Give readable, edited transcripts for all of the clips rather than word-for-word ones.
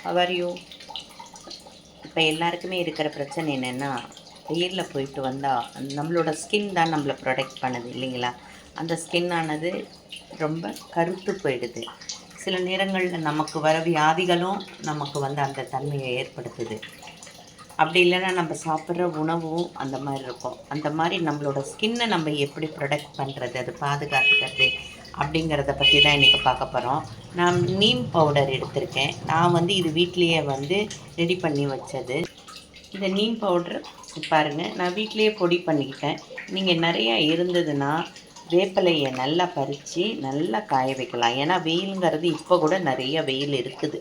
How are you? இப்போ எல்லாருக்குமே இருக்கிற பிரச்சனை என்னென்னா, வெயிலில் போயிட்டு வந்தால் நம்மளோட ஸ்கின் தான் நம்மளை ப்ரொடெக்ட் பண்ணுது இல்லைங்களா? அந்த ஸ்கின்னானது ரொம்ப கருத்து போயிடுது. சில நேரங்களில் நமக்கு வர வியாதிகளும் நமக்கு வந்து அந்த தன்மையை ஏற்படுத்துது. அப்படி இல்லைன்னா நம்ம சாப்பிட்ற உணவும் அந்த மாதிரி இருக்கும். அந்த மாதிரி நம்மளோட ஸ்கின்னை நம்ம எப்படி ப்ரொடெக்ட் பண்ணுறது, அது பாதுகாத்துக்கிறது அப்படிங்கிறத பற்றி தான் இன்றைக்கி பார்க்க போகிறோம். நான் நீம் பவுடர் எடுத்திருக்கேன். நான் வந்து இது வீட்லேயே வந்து ரெடி பண்ணி வச்சது. இந்த நீம் பவுட்ரு பாருங்கள், நான் வீட்லேயே பொடி பண்ணிக்கிட்டேன். நீங்கள் நிறையா இருந்ததுன்னா வேப்பிலையை நல்லா பறித்து நல்லா காய வைக்கலாம். ஏன்னா வெயிலுங்கிறது இப்போ கூட நிறைய வெயில் இருக்குது,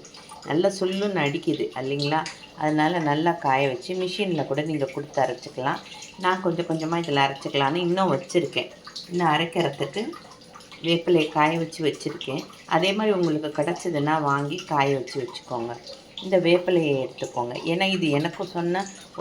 நல்லா சுல்லுன்னு அடிக்குது இல்லைங்களா? அதனால் நல்லா காய வச்சு மிஷினில் கூட நீங்கள் கொடுத்து அரைச்சிக்கலாம். நான் கொஞ்சம் கொஞ்சமாக இதில் அரைச்சிக்கலான்னு இன்னும் வச்சுருக்கேன். இன்னும் அரைக்கிறதுக்கு வேப்பிலையை காய வச்சு வச்சுருக்கேன். அதே மாதிரி உங்களுக்கு கிடச்சிதுன்னா வாங்கி காய வச்சு வச்சுக்கோங்க. இந்த வேப்பிலையை எடுத்துக்கோங்க. ஏன்னா இது எனக்கும்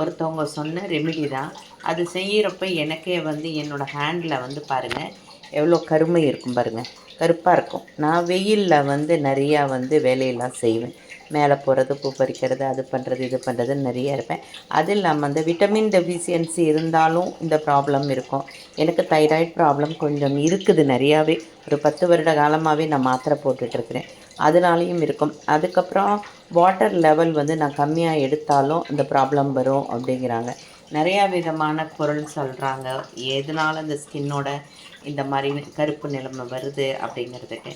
ஒருத்தவங்க சொன்ன ரெமிடி தான். அது செய்கிறப்ப எனக்கே வந்து என்னோடய ஹேண்டில் வந்து பாருங்கள் எவ்வளோ கருமை இருக்கும் பாருங்கள், கருப்பாக இருக்கும். நான் வெயிலில் வந்து நிறையா வந்து வேலையெல்லாம் செய்வேன். மேலே போகிறது, பூ பறிக்கிறது, அது பண்ணுறது இது பண்ணுறதுன்னு நிறையா இருப்பேன். அது இல்லாமல் அந்த விட்டமின் டெஃபிஷியன்சி இருந்தாலும் இந்த ப்ராப்ளம் இருக்கும். எனக்கு தைராய்டு ப்ராப்ளம் கொஞ்சம் இருக்குது நிறையாவே. ஒரு 10 வருட காலமாகவே நான் மாத்திரை போட்டுட்ருக்கிறேன். அதனாலையும் இருக்கும். அதுக்கப்புறம் வாட்டர் லெவல் வந்து நான் கம்மியாக எடுத்தாலும் இந்த ப்ராப்ளம் வரும் அப்படிங்கிறாங்க. நிறையா விதமான பொருள் சொல்கிறாங்க எதனால் இந்த ஸ்கின்னோட இந்த மாதிரி கருப்பு நிலைமை வருது அப்படிங்கிறதுக்கு.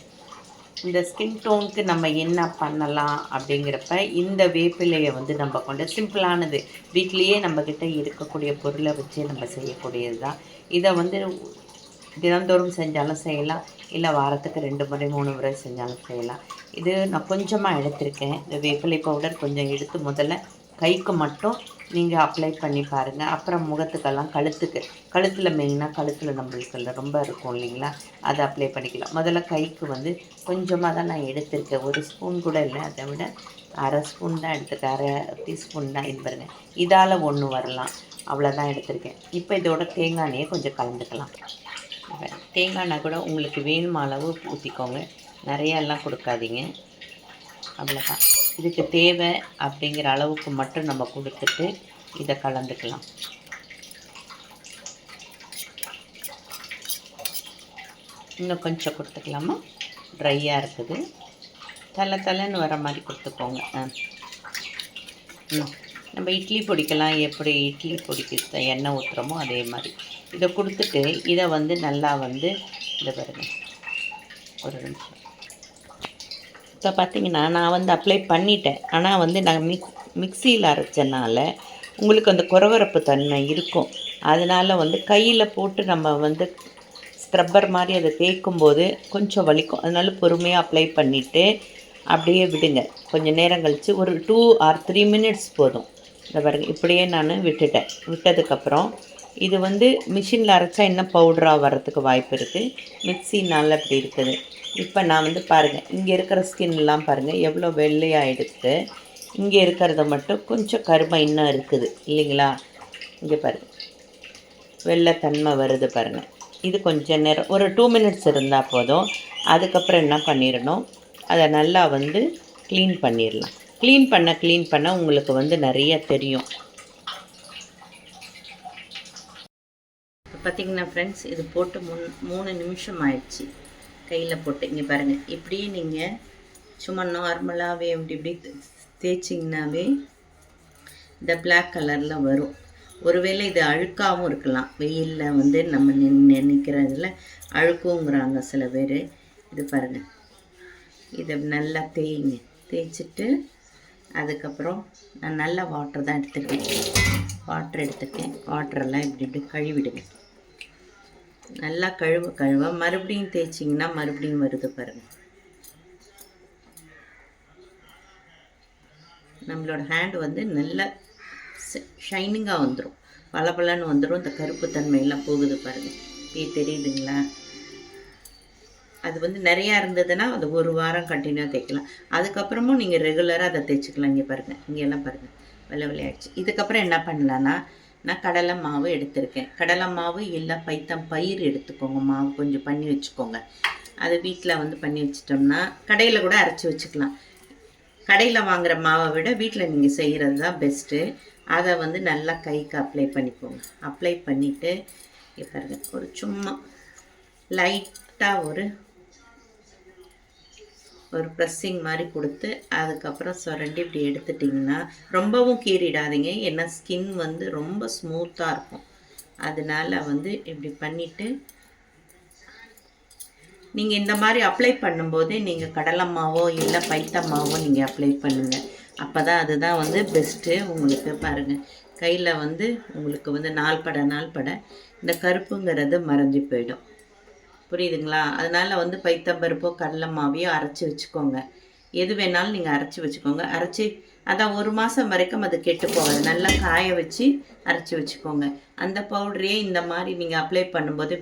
இந்த ஸ்கின் டோனுக்கு நம்ம என்ன பண்ணலாம் அப்படிங்கிறப்ப இந்த வேப்பிலையை வந்து நம்ம கொண்டு சிம்பிளானது வீட்லேயே நம்மக்கிட்ட இருக்கக்கூடிய பொருளை வச்சு நம்ம செய்யக்கூடியது தான். இதை வந்து தினந்தோறும் செஞ்சாலும் செய்யலாம், இல்லை வாரத்துக்கு 2 முறை 3 முறை செஞ்சாலும் செய்யலாம். இது நான் கொஞ்சமாக எடுத்திருக்கேன். இந்த வேப்பிலை பவுடர் கொஞ்சம் எடுத்து முதல்ல கைக்கு மட்டும் நீங்கள் அப்ளை பண்ணி பாருங்கள். அப்புறம் முகத்துக்கெல்லாம் கழுத்தில் மெயினாக கழுத்தில் நம்மளுக்கு ரொம்ப இருக்கும் இல்லைங்களா, அதை அப்ளை பண்ணிக்கலாம். முதல்ல கைக்கு வந்து கொஞ்சமாக தான் நான் எடுத்திருக்கேன். 1 ஸ்பூன் கூட இல்லை, அதை விட அரை ஸ்பூன் தான் எடுத்துருக்கேன். அரை டீஸ்பூன் தான். இது பாருங்கள், இதால் 1 வரலாம், அவ்வளோதான் எடுத்திருக்கேன். இப்போ இதோட தேங்காய் எண்ணெயை கொஞ்சம் கலந்துக்கலாம். தேங்காய் எண்ணெய் கூட உங்களுக்கு வேணுமா அளவு ஊற்றிக்கோங்க, நிறையெல்லாம் கொடுக்காதீங்க. அவ்வளோதான், இதுக்கு தேவை அப்படிங்கிற அளவுக்கு மட்டும் நம்ம கொடுத்துட்டு இதை கலந்துக்கலாம். இன்னும் கொஞ்சம் கொடுத்துக்கலாமா? ட்ரையாக இருக்குது, தலைன்னு வர மாதிரி கொடுத்துக்கோங்க. நம்ம இட்லி பொடிக்கலாம், எப்படி இட்லி பொடிக்கு எண்ணெய் ஊற்றுறோமோ அதே மாதிரி இதை கொடுத்துட்டு இதை வந்து நல்லா வந்து இதை பாருங்கள், ஒரு நிமிஷம். இப்போ பார்த்திங்கன்னா நான் வந்து அப்ளை பண்ணிட்டேன். ஆனால் வந்து நான் மிக்சியில் அரைச்சனால உங்களுக்கு அந்த குறவரப்பு தன்மை இருக்கும். அதனால் வந்து கையில் போட்டு நம்ம வந்து ஸ்க்ரப்பர் மாதிரி அதை தேய்க்கும்போது கொஞ்சம் வலிக்கும். அதனால் பொறுமையாக அப்ளை பண்ணிவிட்டு அப்படியே விடுங்க. கொஞ்சம் நேரம் கழித்து ஒரு 2 or 3 மினிட்ஸ் போதும். இந்த பாருங்கள், இப்படியே நான் விட்டதுக்கப்புறம் இது வந்து மிஷினில் அரைச்சா இன்னும் பவுடராக வர்றதுக்கு வாய்ப்பு இருக்குது. மிக்சினால் அப்படி இருக்குது. இப்போ நான் வந்து பாருங்கள், இங்கே இருக்கிற ஸ்கின்லாம் பாருங்கள் எவ்வளோ வெள்ளையாக எடுத்து, இங்கே இருக்கிறத மட்டும் கொஞ்சம் கருமை இன்னும் இருக்குது இல்லைங்களா? இங்கே பாருங்கள் வெள்ளைத்தன்மை வருது பாருங்கள். இது கொஞ்சம் நேரம் ஒரு 2 மினிட்ஸ் இருந்தால் போதும். அதுக்கப்புறம் என்ன பண்ணிடணும், அதை நல்லா வந்து க்ளீன் பண்ணிடலாம். க்ளீன் பண்ண உங்களுக்கு வந்து நிறைய தெரியும். பார்த்திங்கன்னா ஃப்ரெண்ட்ஸ், இது போட்டு 3 நிமிஷம் ஆயிடுச்சு. கையில் போட்டு இங்கே பாருங்கள், இப்படியே நீங்கள் சும்மா நார்மலாகவே இப்படி தேய்ச்சிங்கனாவே இந்த பிளாக் கலரில் வரும். ஒருவேளை இது அழுக்காகவும் இருக்கலாம், வெயிலில் வந்து நம்ம நினைக்கிறதுல அழுக்குங்கிறாங்க சில பேர். இது பாருங்கள், இதை நல்லா தேய்ச்சிட்டு அதுக்கப்புறம் நான் நல்லா வாட்டர் தான் எடுத்துருக்கேன். வாட்டரெல்லாம் இப்படி கழுவிடுங்க. நல்லா கழுவ மறுபடியும் தேய்ச்சிங்கன்னா மறுபடியும் வருது பாருங்கள். நம்மளோட ஹேண்டு வந்து நல்லா ஷைனிங்காக வந்துடும், பளபளன்னு வந்துடும். இந்த கருப்பு தன்மையெல்லாம் போகுது பாருங்கள், இப்படி தெரியுதுங்களா? அது வந்து நிறையா இருந்ததுன்னா அது 1 வாரம் கண்டினியூவாக தேய்க்கலாம். அதுக்கப்புறமும் நீங்கள் ரெகுலராக அதை தேய்ச்சிக்கலாம். இங்கே பாருங்கள், இங்கெல்லாம் பாருங்கள் வெள்ளையாகிடுச்சு. இதுக்கப்புறம் என்ன பண்ணலான்னா, நான் கடலை மாவு எடுத்திருக்கேன். கடலை மாவு இல்லை பயிறு எடுத்துக்கோங்க. மாவு கொஞ்சம் பண்ணி வச்சுக்கோங்க. அது வீட்டில் வந்து பண்ணி வச்சிட்டோம்னா கடையில் கூட அரைச்சி வச்சுக்கலாம். கடையில் வாங்குகிற மாவை விட வீட்டில் நீங்கள் செய்கிறது தான் பெஸ்ட்டு. அதை வந்து நல்லா கைக்கு அப்ளை பண்ணிக்கோங்க. அப்ளை பண்ணிவிட்டு பாருங்க, ஒரு சும்மா லைட்டாக ஒரு ப்ரெஸ்ஸிங் மாதிரி கொடுத்து அதுக்கப்புறம் சுரண்டி இப்படி எடுத்துட்டிங்கன்னா, ரொம்பவும் கீறிடாதீங்க. ஏன்னா ஸ்கின் வந்து ரொம்ப ஸ்மூத்தாக இருக்கும். அதனால வந்து இப்படி பண்ணிவிட்டு நீங்கள் இந்த மாதிரி அப்ளை பண்ணும்போது நீங்கள் கடலை மாவோ இல்லை பைத்தம் மாவோ நீங்கள் அப்ளை பண்ணுங்கள். அப்போ தான் அதுதான் வந்து பெஸ்ட்டு. உங்களுக்கு பாருங்கள், கையில் வந்து உங்களுக்கு வந்து நாள்பட இந்த கருப்புங்கிறது மறைஞ்சி போயிடும். புரியுதுங்களா? அதனால் வந்து பைத்தம்பருப்போ கடலை மாவையோ அரைச்சி வச்சுக்கோங்க. எது வேணாலும் நீங்கள் அரைச்சி வச்சுக்கோங்க. அரைச்சி அதான் 1 மாதம் வரைக்கும் அது கெட்டு போகாது. நல்லா காய வச்சு அரைச்சி வச்சுக்கோங்க. அந்த பவுடரையே இந்த மாதிரி நீங்கள் அப்ளை பண்ணும்போது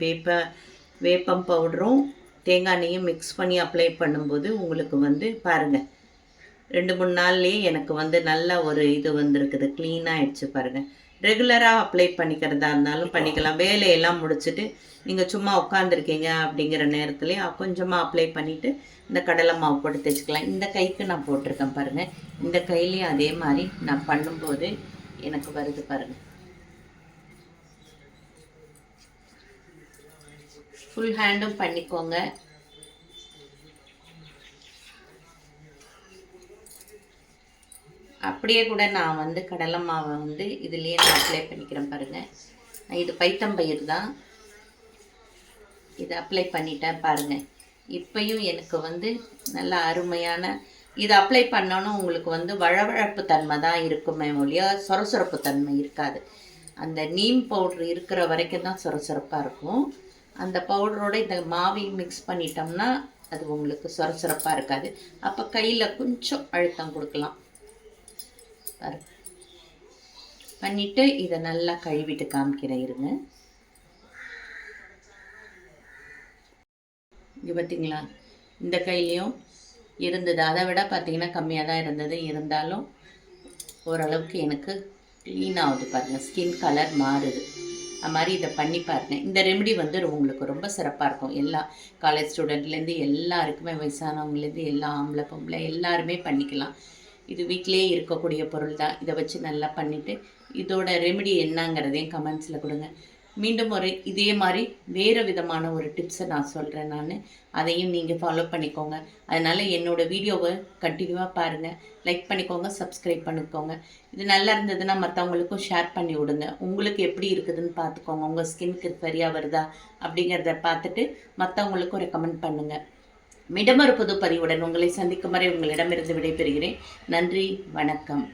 வேப்பம் பவுடரும் தேங்காய் எண்ணெயும் மிக்ஸ் பண்ணி அப்ளை பண்ணும்போது உங்களுக்கு வந்து பாருங்கள், 2-3 நாள்லேயே எனக்கு வந்து நல்ல ஒரு இது வந்திருக்குது, க்ளீனாக ஆகிடுச்சு பாருங்கள். ரெகுலராக அப்ளை பண்ணிக்கிறதா இருந்தாலும் பண்ணிக்கலாம். வேலையெல்லாம் முடிச்சுட்டு நீங்கள் சும்மா உட்காந்துருக்கீங்க அப்படிங்கிற நேரத்துலேயே கொஞ்சமாக அப்ளை பண்ணிவிட்டு இந்த கடலை மாவு போட்டு தேய்ச்சிக்கலாம். இந்த கைக்கு நான் போட்டிருக்கேன் பாருங்கள். இந்த கையிலையும் அதே மாதிரி நான் பண்ணும்போது எனக்கு வருது பாருங்கள். ஃபுல் ஹேண்டும் பண்ணிக்கோங்க. அப்படியே கூட நான் வந்து கடலை மாவை வந்து இதுலேயே நான் அப்ளை பண்ணிக்கிறேன் பாருங்கள். இது பைத்தம்பயிர் தான். இதை அப்ளை பண்ணிட்டேன் பாருங்கள். இப்பையும் எனக்கு வந்து நல்ல அருமையான இதை அப்ளை பண்ணோன்னு உங்களுக்கு வந்து வழவழப்பு தன்மை தான் இருக்குமே ஒழிய சொரசொரப்பு தன்மை இருக்காது. அந்த நீம் பவுட்ரு இருக்கிற வரைக்கும் தான் சொரசொரப்பாக இருக்கும். அந்த பவுடரோடு இந்த மாவையும் மிக்ஸ் பண்ணிட்டோம்னா அது உங்களுக்கு சொரசொரப்பாக இருக்காது. அப்போ கையில் கொஞ்சம் அழுத்தம் கொடுக்கலாம். பண்ணிவிட்டு இதை நல்லா கழுவிட்டு காமிக்கிறேன் இருங்க. இங்கே பார்த்தீங்களா, இந்த கையிலையும் இருந்தது. அதை விட பார்த்தீங்கன்னா கம்மியாக தான் இருந்தது. இருந்தாலும் ஓரளவுக்கு எனக்கு க்ளீன் ஆகுது பாருங்கள். ஸ்கின் கலர் மாறுது. அது மாதிரி இதை பண்ணி பாருங்கள். இந்த ரெமெடி வந்து உங்களுக்கு ரொம்ப சிறப்பாக இருக்கும். எல்லா காலேஜ் ஸ்டூடெண்ட்லேருந்து எல்லாருக்குமே, வயசானவங்கலேருந்து எல்லா ஆம்பளை பொம்பளை எல்லாருமே பண்ணிக்கலாம். இது வீட்டிலே இருக்கக்கூடிய பொருள் தான். இதை வச்சு நல்லா பண்ணிவிட்டு இதோட ரெமெடி என்னங்கிறதையும் கமெண்ட்ஸில் கொடுங்க. மீண்டும் ஒரு இதே மாதிரி வேறு விதமான ஒரு டிப்ஸை நான் சொல்கிறேன். அதையும் நீங்கள் ஃபாலோ பண்ணிக்கோங்க. அதனால் என்னோடய வீடியோவை கண்டினியூவாக பாருங்கள். லைக் பண்ணிக்கோங்க, சப்ஸ்கிரைப் பண்ணிக்கோங்க. இது நல்லா இருந்ததுன்னா மற்றவங்களுக்கும் ஷேர் பண்ணி விடுங்க. உங்களுக்கு எப்படி இருக்குதுன்னு பார்த்துக்கோங்க. உங்கள் ஸ்கின்க்கு சரியாக வருதா அப்படிங்கிறத பார்த்துட்டு மற்றவங்களுக்கும் ரெக்கமெண்ட் பண்ணுங்கள். மீண்டும் ஒரு புது பதிவுடன் உங்களை சந்திக்கும் வரை உங்களிடமிருந்து விடைபெறுகிறேன். நன்றி, வணக்கம்.